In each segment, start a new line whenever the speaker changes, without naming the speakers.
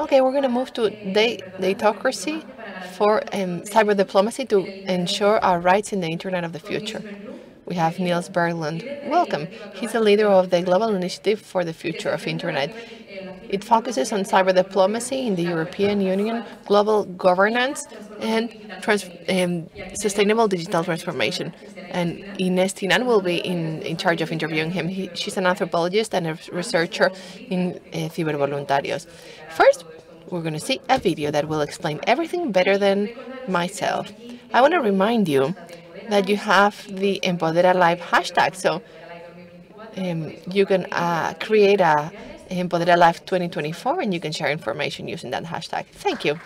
Okay, we're going to move to datocracy for cyber diplomacy to ensure our rights in the Internet of the future. We have Nils Berglund. Welcome. He's the leader of the Global Initiative for the Future of Internet. It focuses on cyber diplomacy in the European Union, global governance, and sustainable digital transformation. And Inés Tinan will be in charge of interviewing him. She's an anthropologist and a researcher in Cibervoluntarios. First, we're going to see a video that will explain everything better than myself. I want to remind you that you have the Empodera Live hashtag, so you can create a Empodera Live 2024 and you can share information using that hashtag. Thank you.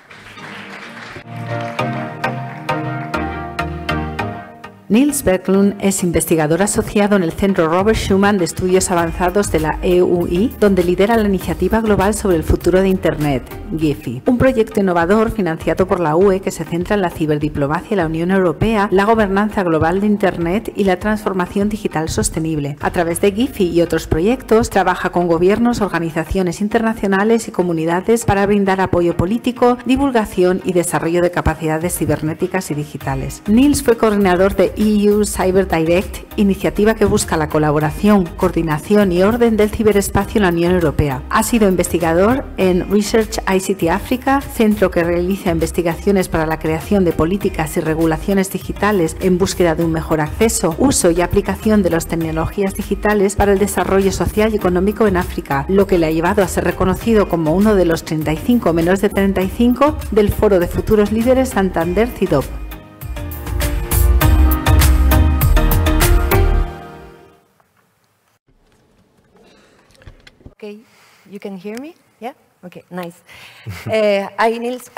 Nils Berglund es investigador asociado en el Centro Robert Schuman de Estudios Avanzados de la EUI, donde lidera la iniciativa global sobre el futuro de Internet, GIFI, un proyecto innovador financiado por la UE que se centra en la ciberdiplomacia y la Unión Europea, la gobernanza global de Internet y la transformación digital sostenible. A través de GIFI y otros proyectos, trabaja con gobiernos, organizaciones internacionales y comunidades para brindar apoyo político, divulgación y desarrollo de capacidades cibernéticas y digitales. Nils fue coordinador de EU Cyber Direct, iniciativa que busca la colaboración, coordinación y orden del ciberespacio en la Unión Europea. Ha sido investigador en Research ICT África, centro que realiza investigaciones para la creación de políticas y regulaciones digitales en búsqueda de un mejor acceso, uso y aplicación de las tecnologías digitales para el desarrollo social y económico en África, lo que le ha llevado a ser reconocido como uno de los 35 menos de 35 del Foro de Futuros Líderes Santander-CIDOB.
Okay, you can hear me? Yeah? Okay, nice. Hi, Nils.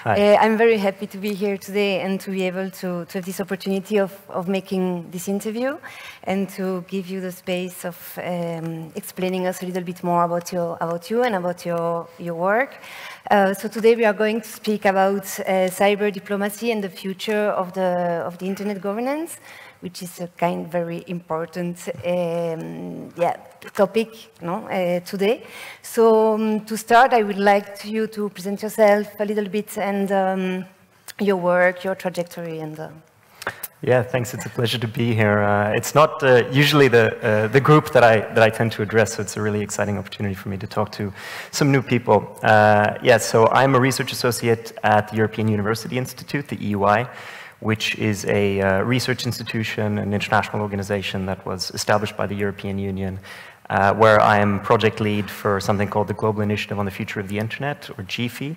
Hi.
I'm very happy to be here today and to be able to have this opportunity of making this interview and to give you the space of explaining us a little bit more about you and about your work. So today we are going to speak about cyber diplomacy and the future of the internet governance, which is a very important topic today. So to start, I would like you to present yourself a little bit and your work, your trajectory, and.
Yeah, thanks. It's a pleasure to be here. It's not usually the group that I tend to address, so it's a really exciting opportunity for me to talk to some new people. So I'm a research associate at the European University Institute, the EUI, which is a research institution, an international organization that was established by the European Union, where I am project lead for something called the Global Initiative on the Future of the Internet, or GIFI,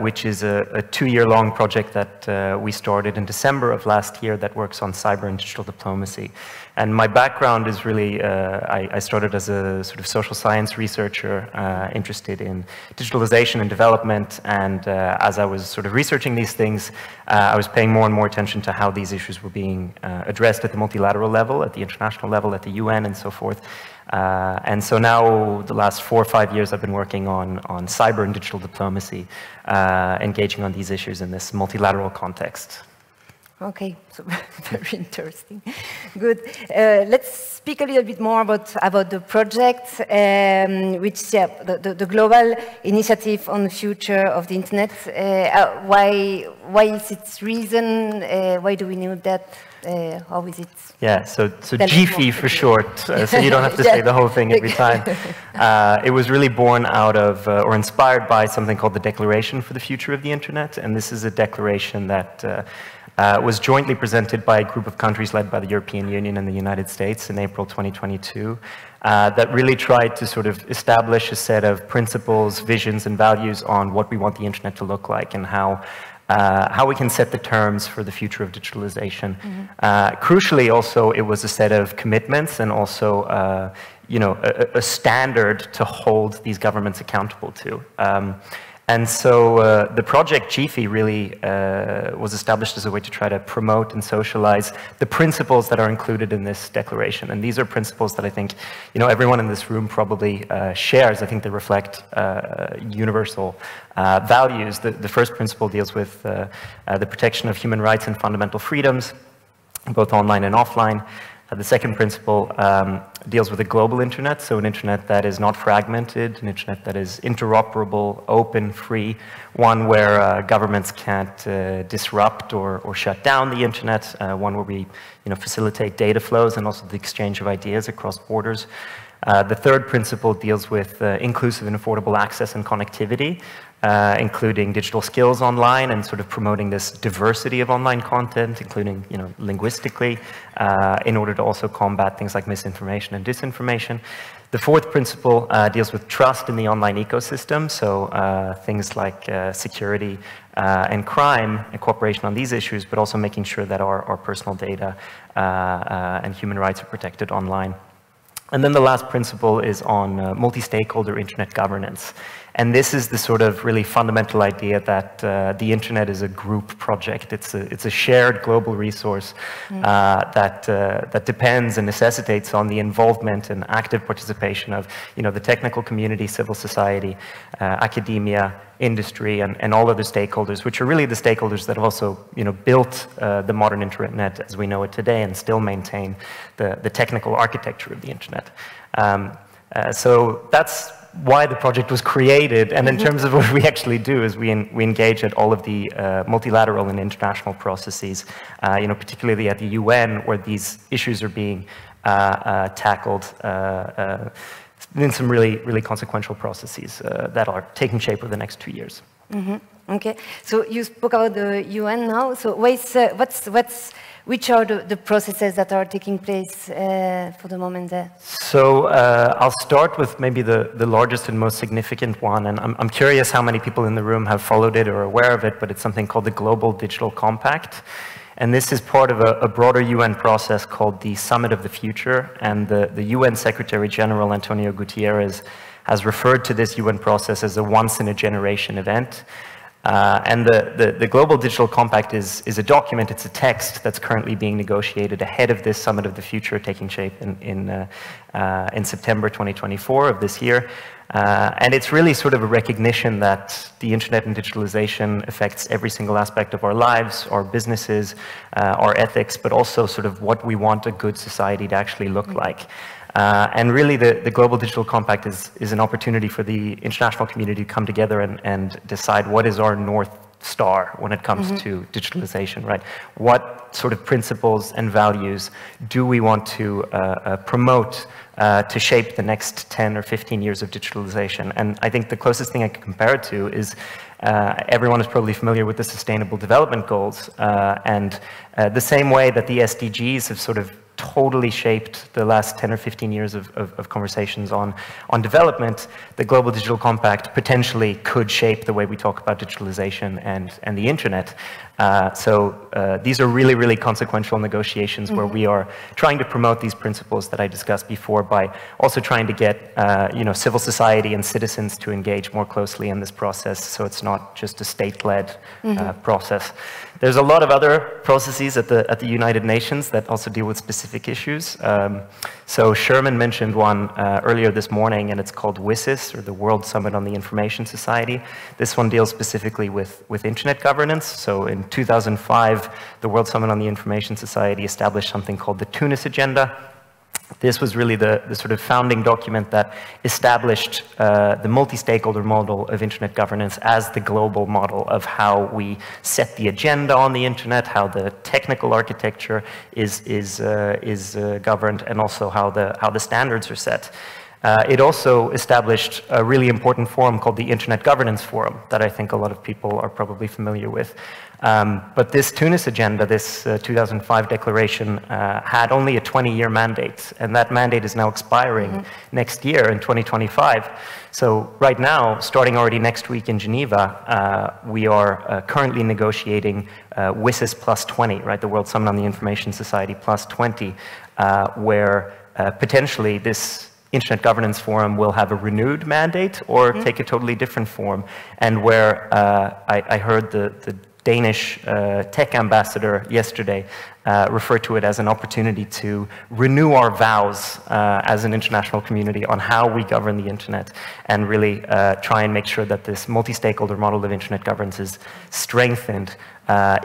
which is a 2-year-long project that we started in December of last year that works on cyber and digital diplomacy. And my background is really, I started as a sort of social science researcher interested in digitalization and development, and as I was sort of researching these things, I was paying more and more attention to how these issues were being addressed at the multilateral level, at the international level, at the UN, and so forth. And so now, the last 4 or 5 years, I've been working on cyber and digital diplomacy, engaging on these issues in this multilateral context.
Okay, so very interesting. Good. Let's speak a little bit more about the project, which the global initiative on the future of the internet. Why is its reason? Why do we need that? How is it?
Yeah, so GIFI for short, so you don't have to say the whole thing every time. It was really born out of, or inspired by, something called the Declaration for the Future of the Internet, and this is a declaration that was jointly presented by a group of countries led by the European Union and the United States in April 2022, that really tried to sort of establish a set of principles, visions, and values on what we want the internet to look like and how we can set the terms for the future of digitalization. Crucially, also, it was a set of commitments and also, a standard to hold these governments accountable to. And so the project GIFI really was established as a way to try to promote and socialize the principles that are included in this declaration. And these are principles that I think everyone in this room probably shares. I think they reflect universal values. The first principle deals with the protection of human rights and fundamental freedoms, both online and offline. The second principle deals with a global internet, so an internet that is not fragmented, an internet that is interoperable, open, free, one where governments can't disrupt or shut down the internet, one where we facilitate data flows and also the exchange of ideas across borders. The third principle deals with inclusive and affordable access and connectivity, including digital skills online and sort of promoting this diversity of online content, including linguistically, in order to also combat things like misinformation and disinformation. The fourth principle deals with trust in the online ecosystem, so things like security and crime and cooperation on these issues, but also making sure that our personal data and human rights are protected online. And then the last principle is on multi-stakeholder internet governance. And this is the sort of really fundamental idea that the internet is a group project. It's a shared global resource that depends and necessitates on the involvement and active participation of the technical community, civil society, academia, industry, and all other stakeholders, which are really the stakeholders that have also built the modern internet as we know it today and still maintain the technical architecture of the internet. So that's why the project was created, and in terms of what we actually do is we engage at all of the multilateral and international processes, particularly at the UN, where these issues are being tackled in some really consequential processes that are taking shape over the next 2 years.
Okay, so you spoke about the UN now. So which are the processes that are taking place for the moment there?
So I'll start with maybe the largest and most significant one, and I'm curious how many people in the room have followed it or are aware of it, but it's something called the Global Digital Compact. And this is part of a broader UN process called the Summit of the Future, and the UN Secretary General Antonio Guterres has referred to this UN process as a once-in-a-generation event. And the Global Digital Compact is a document, it's a text that's currently being negotiated ahead of this Summit of the Future taking shape in September 2024 of this year. And it's really sort of a recognition that the internet and digitalization affects every single aspect of our lives, our businesses, our ethics, but also sort of what we want a good society to actually look like. And really the Global Digital Compact is an opportunity for the international community to come together and decide what is our North Star when it comes to digitalization, right? What sort of principles and values do we want to promote to shape the next 10 or 15 years of digitalization? And I think the closest thing I could compare it to is everyone is probably familiar with the Sustainable Development Goals, and the same way that the SDGs have sort of totally shaped the last 10 or 15 years of conversations on development, the Global Digital Compact potentially could shape the way we talk about digitalization and the internet. So these are really consequential negotiations where we are trying to promote these principles that I discussed before by also trying to get civil society and citizens to engage more closely in this process, so it's not just a state-led process. There's a lot of other processes at the United Nations that also deal with specific issues. So Sherman mentioned one earlier this morning, and it's called WSIS, or the World Summit on the Information Society. This one deals specifically with internet governance. So in 2005, the World Summit on the Information Society established something called the Tunis Agenda. This was really the sort of founding document that established the multi-stakeholder model of internet governance as the global model of how we set the agenda on the internet, how the technical architecture is governed, and also how the standards are set. It also established a really important forum called the Internet Governance Forum that I think a lot of people are probably familiar with. But this Tunis agenda, this 2005 declaration, had only a 20-year mandate, and that mandate is now expiring next year in 2025. So right now, starting already next week in Geneva, we are currently negotiating WSIS plus 20, right, the World Summit on the Information Society plus 20, where potentially this Internet Governance Forum will have a renewed mandate or take a totally different form, and where I heard the Danish tech ambassador yesterday refer to it as an opportunity to renew our vows as an international community on how we govern the internet, and really try and make sure that this multi-stakeholder model of internet governance is strengthened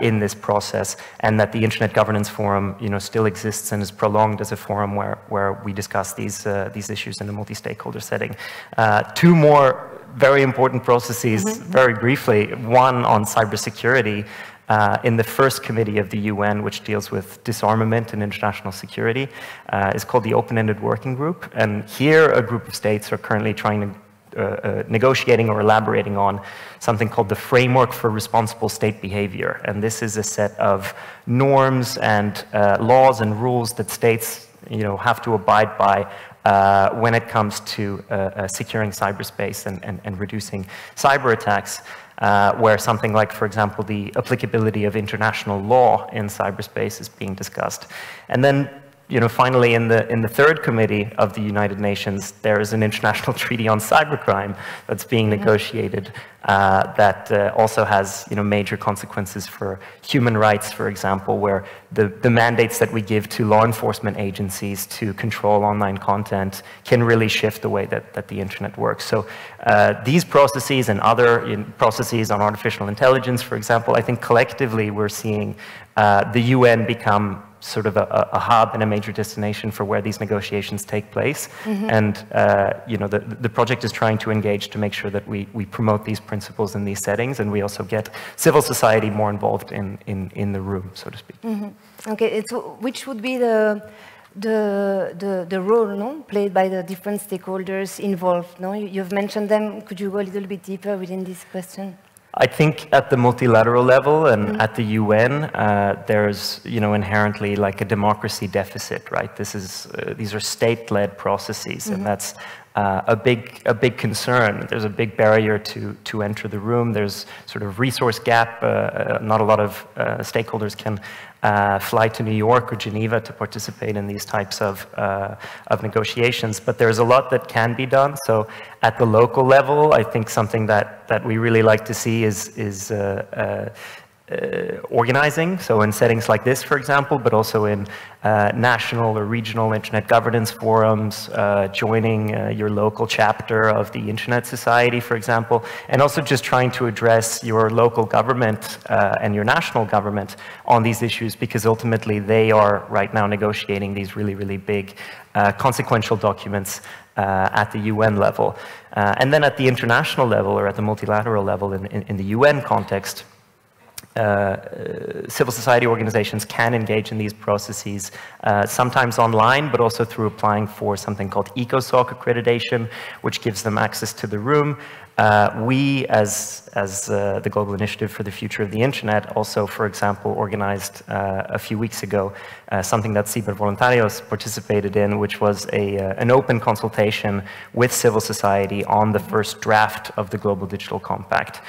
in this process, and that the Internet Governance Forum, still exists and is prolonged as a forum where we discuss these issues in a multi-stakeholder setting. Two more very important processes, very briefly. One on cybersecurity. In the first committee of the UN, which deals with disarmament and international security, is called the Open-Ended Working Group. And here, a group of states are currently trying to negotiating or elaborating on something called the Framework for Responsible State Behavior. And this is a set of norms and laws and rules that states, have to abide by when it comes to securing cyberspace and reducing cyber attacks. Where something like, for example, the applicability of international law in cyberspace is being discussed. And then, finally, in the third committee of the United Nations, there is an international treaty on cybercrime that's being negotiated that also has, major consequences for human rights, for example, where the mandates that we give to law enforcement agencies to control online content can really shift the way that the internet works. So these processes and other processes on artificial intelligence, for example, I think collectively we're seeing the UN become sort of a hub and a major destination for where these negotiations take place. And the project is trying to engage to make sure that we promote these principles in these settings, and we also get civil society more involved in the room, so to speak.
Okay, which would be the role played by the different stakeholders involved? You've mentioned them. Could you go a little bit deeper within this question?
I think at the multilateral level and at the UN, there's inherently like a democracy deficit, right? These are state-led processes, and that's a big concern. There's a big barrier to enter the room. There's sort of resource gap. Not a lot of stakeholders can fly to New York or Geneva to participate in these types of negotiations, but there's a lot that can be done. So at the local level, I think something that we really like to see is organizing, so in settings like this, for example, but also in national or regional internet governance forums, joining your local chapter of the Internet Society, for example, and also just trying to address your local government and your national government on these issues, because ultimately they are right now negotiating these really, really big consequential documents at the UN level. And then at the international level or at the multilateral level in the UN context, civil society organizations can engage in these processes, sometimes online, but also through applying for something called ECOSOC accreditation, which gives them access to the room. We, as the Global Initiative for the Future of the Internet, also, for example, organized a few weeks ago something that Cibervoluntarios participated in, which was an open consultation with civil society on the first draft of the Global Digital Compact.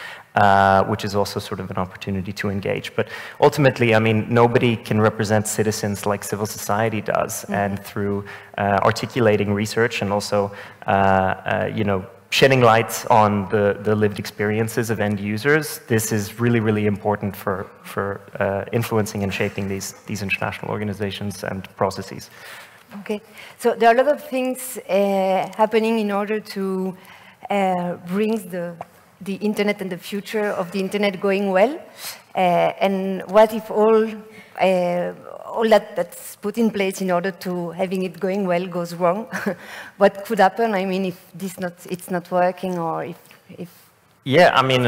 Which is also sort of an opportunity to engage. But ultimately, I mean, nobody can represent citizens like civil society does. And through articulating research and also, shedding lights on the lived experiences of end users, this is really, really important for influencing and shaping these international organizations and processes.
Okay, so there are a lot of things happening in order to bring the internet and the future of the internet going well, and what if all that's put in place in order to having it going well goes wrong? What could happen? I mean, if it's not working, or if
yeah, I mean,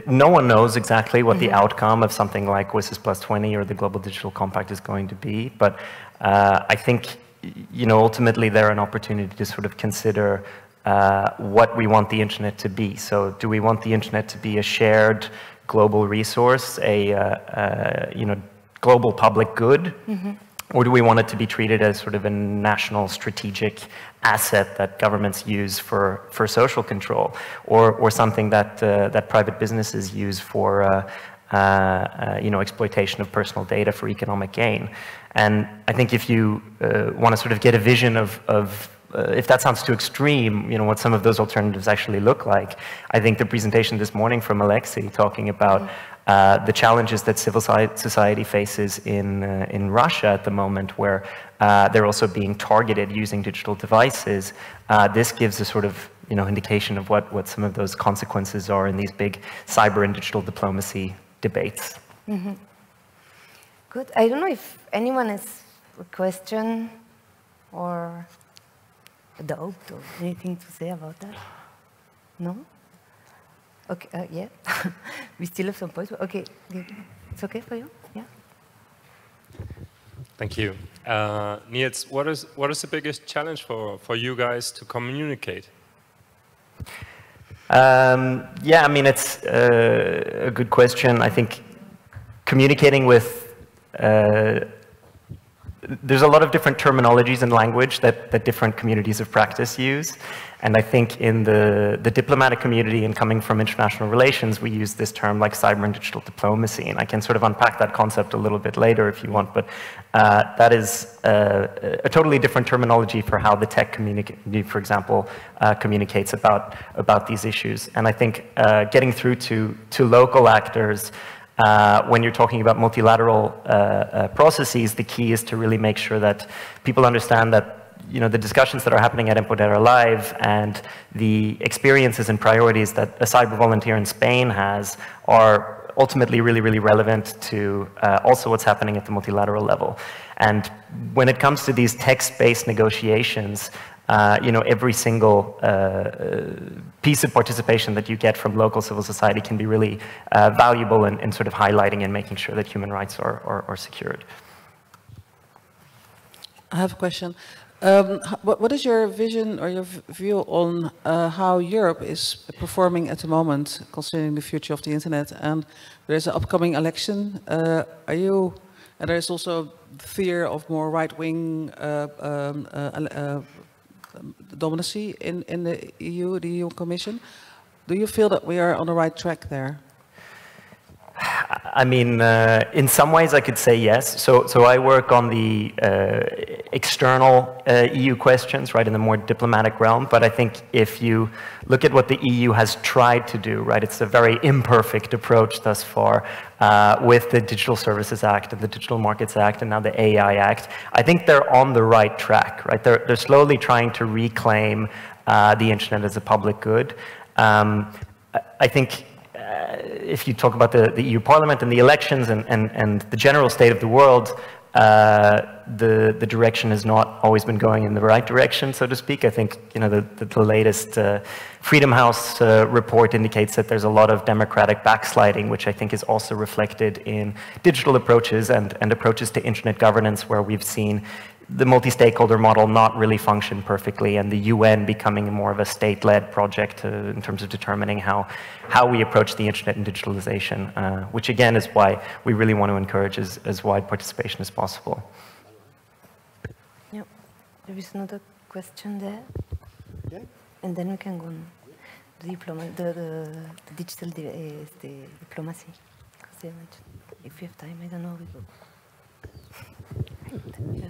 no one knows exactly what the outcome of something like WSIS Plus 20 or the Global Digital Compact is going to be, but I think ultimately they're an opportunity to sort of consider what we want the internet to be. So do we want the internet to be a shared global resource, a global public good, or do we want it to be treated as sort of a national strategic asset that governments use for social control, or something that private businesses use for exploitation of personal data for economic gain? And I think if you want to sort of get a vision of if that sounds too extreme, what some of those alternatives actually look like, I think the presentation this morning from Alexei talking about the challenges that civil society faces in Russia at the moment, where they're also being targeted using digital devices, this gives a sort of indication of what some of those consequences are in these big cyber and digital diplomacy debates.
Mm-hmm. Good. I don't know if anyone has a question or a doubt or anything to say about that. No? Okay, yeah. We still have some points. Okay, it's okay for you? Yeah.
Thank you. Nils, what is the biggest challenge for you guys to communicate?
Yeah, I mean, it's a good question. I think communicating with, there's a lot of different terminologies and language that different communities of practice use. And I think in the diplomatic community and coming from international relations, we use this term like cyber and digital diplomacy. And I can sort of unpack that concept a little bit later if you want. But that is a totally different terminology for how the tech community, for example, communicates about these issues. And I think getting through to local actors, when you're talking about multilateral processes, the key is to really make sure that people understand that the discussions that are happening at Empoder are live and the experiences and priorities that a cyber volunteer in Spain has are ultimately really, really relevant to also what's happening at the multilateral level. And when it comes to these text-based negotiations, every single piece of participation that you get from local civil society can be really valuable in sort of highlighting and making sure that human rights are secured.
I have a question. What is your vision or your view on how Europe is performing at the moment concerning the future of the internet? And there's an upcoming election. And there's also fear of more right-wing dominancy in the EU Commission. Do you feel that we are on the right track there?
I mean, in some ways I could say yes. So I work on the external EU questions, right, in the more diplomatic realm. But I think if you look at what the EU has tried to do, right, it's a very imperfect approach thus far with the Digital Services Act and the Digital Markets Act and now the AI Act. I think they're on the right track, right? They're slowly trying to reclaim the internet as a public good. I think if you talk about the EU Parliament and the elections and the general state of the world, the direction has not always been going in the right direction, so to speak. I think the latest Freedom House report indicates that there's a lot of democratic backsliding, which I think is also reflected in digital approaches and approaches to internet governance, where we've seen the multi-stakeholder model not really function perfectly, and the UN becoming more of a state-led project in terms of determining how we approach the internet and digitalization, which again is why we really want to encourage as wide participation as possible.
Yeah, there is another question there.
Okay.
And then we can go on the digital diplomacy. If you have time, I don't know. We go.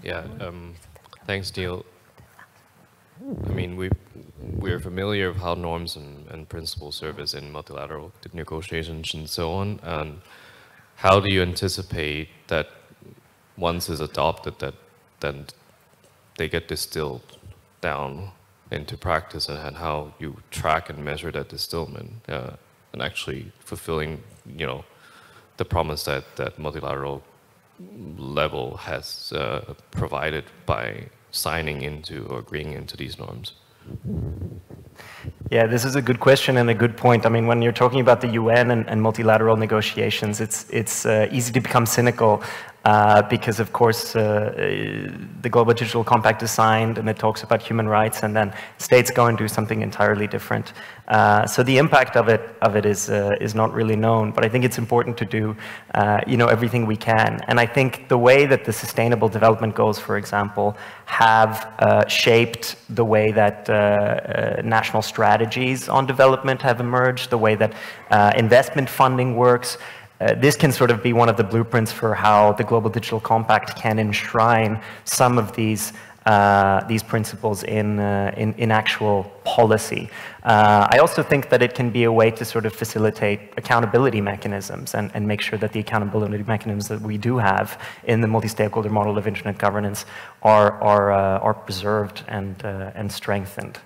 Yeah, thanks, Neil. I mean, we're familiar with how norms and principles serve as in multilateral negotiations and so on. And how do you anticipate that once it's adopted, that then they get distilled down into practice, and how you track and measure that distillment and actually fulfilling, the promise that multilateral level has provided by signing into or agreeing into these norms?
Yeah, this is a good question and a good point. I mean, when you're talking about the UN and multilateral negotiations, it's easy to become cynical because, of course, the Global Digital Compact is signed and it talks about human rights, and then states go and do something entirely different. So the impact of it is not really known. But I think it's important to do, everything we can. And I think the way that the Sustainable Development Goals, for example, have shaped the way that national strategies on development have emerged, the way that investment funding works. This can sort of be one of the blueprints for how the Global Digital Compact can enshrine some of these principles in actual policy. I also think that it can be a way to sort of facilitate accountability mechanisms and make sure that the accountability mechanisms that we do have in the multi-stakeholder model of internet governance are preserved and strengthened.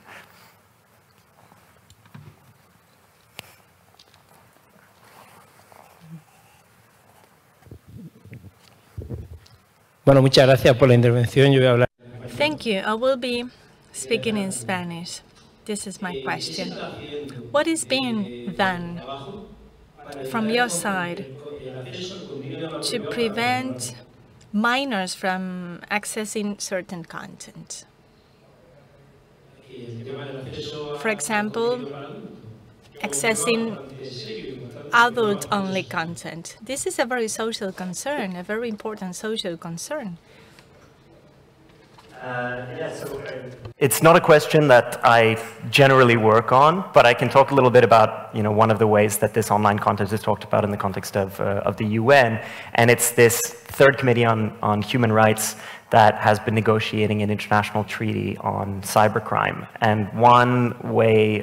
Bueno, muchas gracias por la intervención. Yo voy a hablar.
Thank you. I will be speaking in Spanish. This is my question. What is being done from your side to prevent minors from accessing certain content? For example, accessing adult-only content. This is a very social concern, a very important social concern.
It's not a question that I generally work on, but I can talk a little bit about, one of the ways that this online content is talked about in the context of the UN, and it's this third committee on human rights that has been negotiating an international treaty on cybercrime. And one way,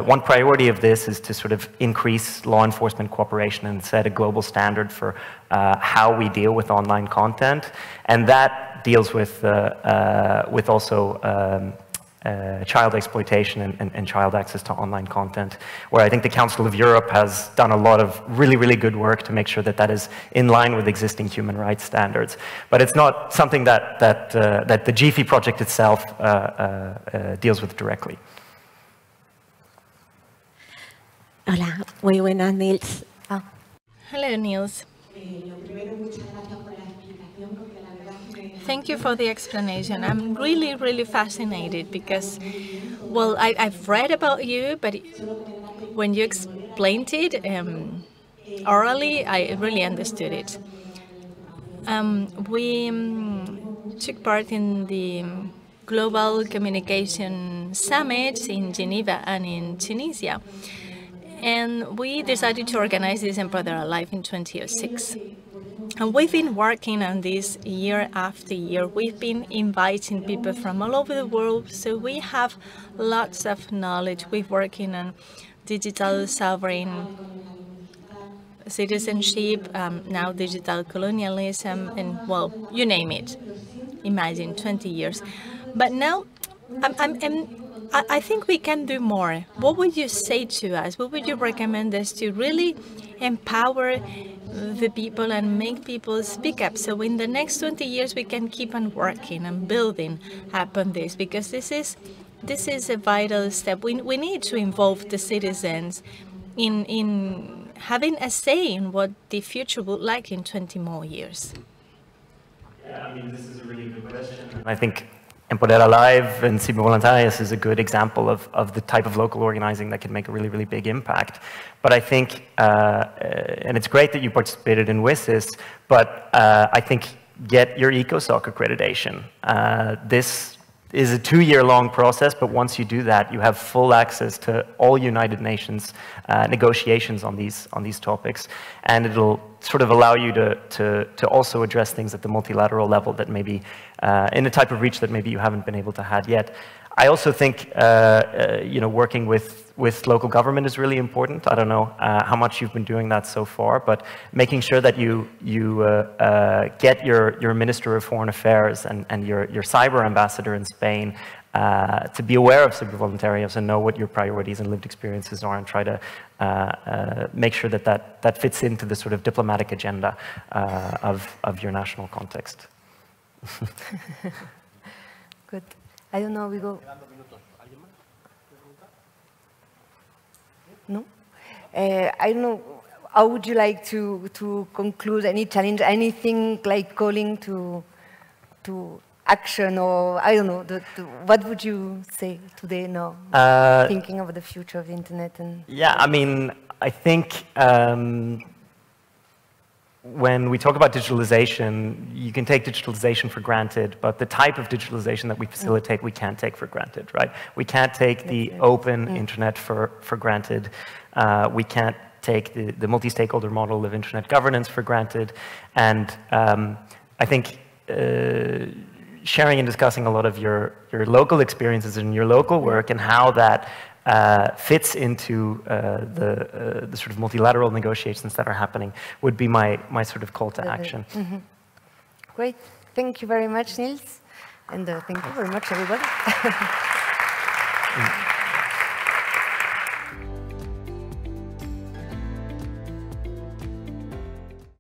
one priority of this is to sort of increase law enforcement cooperation and set a global standard for how we deal with online content, and that deals with also child exploitation and child access to online content, where I think the Council of Europe has done a lot of really, really good work to make sure that that is in line with existing human rights standards. But it's not something that the GIFI project itself deals with directly.
Hola, muy buenas, Nils.
Hello, Nils. Thank you for the explanation. I'm really, really fascinated because, well, I've read about you, but when you explained it orally, I really understood it. We took part in the Global Communication Summit in Geneva and in Tunisia. And we decided to organize this in Brother Alive in 2006. And we've been working on this year after year. We've been inviting people from all over the world, so we have lots of knowledge. We're working on digital sovereign citizenship, now digital colonialism, and, well, you name it. Imagine 20 years. But now, I think we can do more. What would you say to us? What would you recommend us to really empower the people and make people speak up, so in the next 20 years we can keep on working and building upon this, because this is a vital step. We need to involve the citizens in having a say in what the future would like in 20 more years.
Yeah, I mean, this is a really good question. I think Empoder Alive and Cibervoluntarios is a good example of the type of local organizing that can make a really, really big impact. But I think, and it's great that you participated in WSIS, but I think get your ECOSOC accreditation. This is a 2-year-long process, but once you do that, you have full access to all United Nations negotiations on these topics, and it'll sort of allow you to also address things at the multilateral level that maybe in a type of reach that maybe you haven't been able to have yet. I also think working with local government is really important. I don't know how much you've been doing that so far, but making sure that you get your Minister of Foreign Affairs and your cyber ambassador in Spain to be aware of Cibervoluntarios and know what your priorities and lived experiences are, and try to make sure that fits into the sort of diplomatic agenda of your national context.
Good. I don't know, we go. No? I don't know, how would you like to conclude any challenge, anything like calling to action, or I don't know, what would you say today now, thinking of the future of the internet? And
yeah, I mean, I think when we talk about digitalization, you can take digitalization for granted, but the type of digitalization that we facilitate, we can't take for granted, right? We can't take the open internet for granted. We can't take the multi-stakeholder model of internet governance for granted. And I think sharing and discussing a lot of your local experiences and your local work and how that fits into the sort of multilateral negotiations that are happening would be my sort of call to action.
Great. Thank you very much, Nils. And thank you very much, everybody.